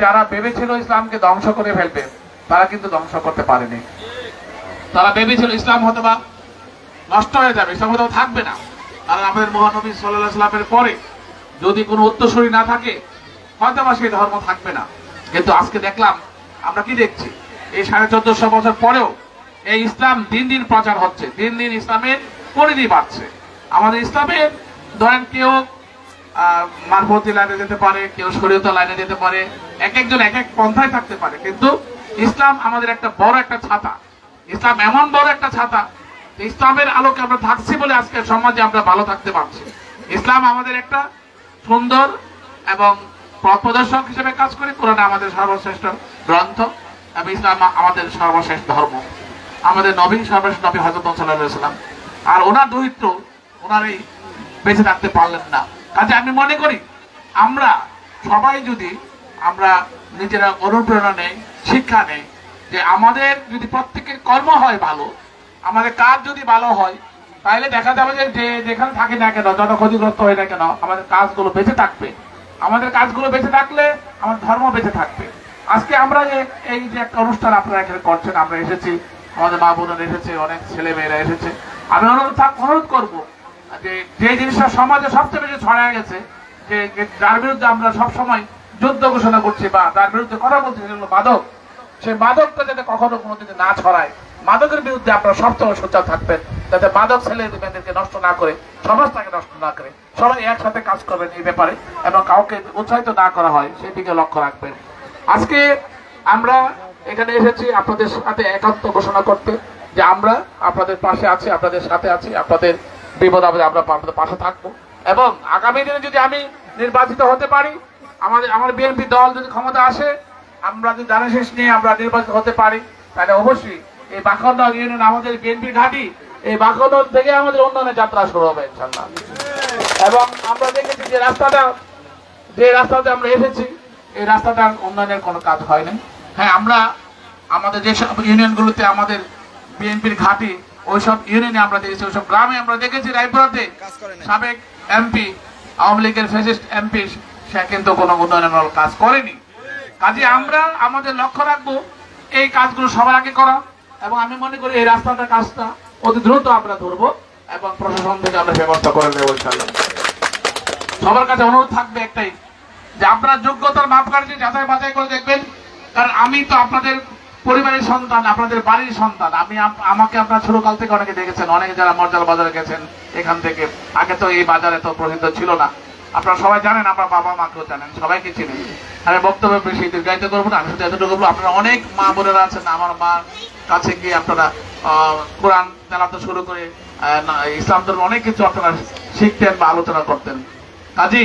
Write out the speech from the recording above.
যারা ভেবেছিল ইসলামকে ধ্বংস করে ফেলবে তারা কিন্তু ধ্বংস করতে পারেনি। তারা ভেবেছিল ইসলাম হয়তো বা নষ্ট হয়ে যাবে, ইসলাম হয়তো থাকবে না, কারণ আমাদের মহানবী সাল্লাল্লাহু আলাইহি ওয়াসাল্লামের পরে যদি কোনো উত্তরসূরি না থাকে হয়তো বা সেই ধর্ম থাকবে না। কিন্তু আজকে দেখলাম, আমরা কি দেখছি, এই 1450 বছর পরেও এই ইসলাম দিন দিন প্রচার হচ্ছে, দিন দিন ইসলামের পরিধি বাড়ছে। আমাদের ইসলামের ধরেন কেউ মারফতি লাইনে যেতে পারে, কেউ শরীয়তের লাইনে যেতে পারে, এক একজন এক এক পন্থায় থাকতে পারে, কিন্তু ইসলাম আমাদের একটা বড় একটা ছাতা। ইসলাম এমন বড় একটা ছাতা, ইসলামের আলোকে আমরা থাকছি বলে আজকের সমাজে আমরা ভালো থাকতে পারছি। ইসলাম আমাদের একটা সুন্দর এবং পথ প্রদর্শক হিসেবে কাজ করে। কোরআন আমাদের সর্বশ্রেষ্ঠ গ্রন্থ এবং ইসলাম আমাদের সর্বশ্রেষ্ঠ ধর্ম। আমাদের নবী সর্বশ্রেষ্ঠ নবী হযরত সাল্লাল্লাহু আলাইহি ওয়াসাল্লাম, আর ওনার দরিদ্র ওনারই বেঁচে থাকতে পারলেন না। কাজে আমি মনে করি আমরা সবাই যদি আমরা নিজেরা অনুপ্রেরণা নেই, শিক্ষা নেই, যে আমাদের যদি প্রত্যেকের কর্ম হয় ভালো, আমাদের কাজ যদি ভালো হয়, তাহলে দেখা যাবে যে যেখানে থাকি না কেন, যত ক্ষতিগ্রস্ত হয় না কেন, আমাদের কাজগুলো বেঁচে থাকবে। আমাদের কাজগুলো বেঁচে থাকলে আমাদের ধর্ম বেঁচে থাকবে। আজকে আমরা এই যে একটা অনুষ্ঠান আপনারা এখানে করছেন, আমরা এসেছি, আমাদের মা বোনেরা এসেছে, অনেক ছেলে মেয়েরা এসেছে। আমি অনুরোধ করবো যে জিনিসটা সমাজে সবচেয়ে বেশি ছড়ায় গেছে, যে যার বিরুদ্ধে আমরা সবসময় যুদ্ধ ঘোষণা করছি বা যার বিরুদ্ধে কথা বলছি, সেগুলো মাদক। সেই মাদকটা যাতে কখনো কোনোদিন না ছড়ায়, মাদকের বিরুদ্ধে আপনারা সবসময় সোচ্চার থাকবেন, যাতে মাদক ছেলে মেয়েদেরকে নষ্ট না করে, সমাজটাকে নষ্ট না করে। সবাই একসাথে কাজ করবেন এই ব্যাপারে, এবং কাউকে উৎসাহিত না করা হয় সেই দিকে লক্ষ্য রাখবেন। আজকে আমরা এখানে এসেছি আপনাদের সাথে একান্ত ঘোষণা করতে, যে আমরা আপনাদের পাশে আছি, আপনাদের সাথে আছি, আপনাদের বিপদ আপদে আমরা আপনাদের পাশে থাকবো। এবং আগামী দিনে যদি আমি নির্বাচিত হতে পারি, আমার বিএনপি দল যদি ক্ষমতা আসে, আমরা যদি জানা শেষ নিয়ে আমরা নির্বাচিত হতে পারি, তাহলে অবশ্যই এই বাঁকরনগর ইউনিয়ন আমাদের বিএনপি ঘাঁটি, এই বাঁকরনগর থেকে আমাদের উন্নয়নের যাত্রা শুরু হবে ইনশাআল্লাহ। এবং আমরা দেখেছি যে রাস্তাতে আমরা এসেছি, এই রাস্তাটার উন্নয়নের কোনো কাজ হয়নি। হ্যাঁ, আমরা আমাদের যেসব ইউনিয়নগুলোতে আমাদের বিএনপির ঘাঁটি, ওইসব ইউনিয়নে আমরা দেখেছি, ওইসব গ্রামে আমরা দেখেছি, রায়পুরাতে সাবেক এমপি, আওয়ামী লীগের ফ্যাসিস্ট এমপি, সে কিন্তু কোনো উন্নয়নের কাজ করেনি। কাজে আমরা আমাদের লক্ষ্য রাখবো এই কাজগুলো সবার আগে করা, এবং আমি মনে করি এই রাস্তাটার কাজটা অতি দ্রুত আমরা ধরবো এবং প্রশাসন থেকে আমরা ব্যবস্থা করে দেবো ইনশাআল্লাহ। সবার কাছে অনুরোধ থাকবে একটাই, যে আপনারা যোগ্যতার মাপকাঠি যাচাই বাছাই করে দেখবেন। কারণ আমি তো আপনাদের পরিবারের সন্তান, আপনাদের বাড়ির সন্তান। আমাকে আপনার ছোটকাল থেকে অনেকে দেখেছেন, অনেকে যারা মর্যাদা বাজারে গেছেন এখান থেকে। আগে তো এই বাজারে তো প্রসিদ্ধ ছিল না, আপনারা সবাই জানেন, আপনার বাবা মাকেও জানেন, সবাইকে চিনেন। আমি বক্তব্য বেশি দীর্ঘায়িত করবো না, আমি শুধু এতটুকু বলবো, আপনারা অনেক মা বোনেরা আছেন, আমার মার কাছে গিয়ে আপনারা কোরআন তেলাওয়াত শুরু করে ইসলাম ধর্ম অনেক কিছু আপনারা শিখতেন বা আলোচনা করতেন। কাজী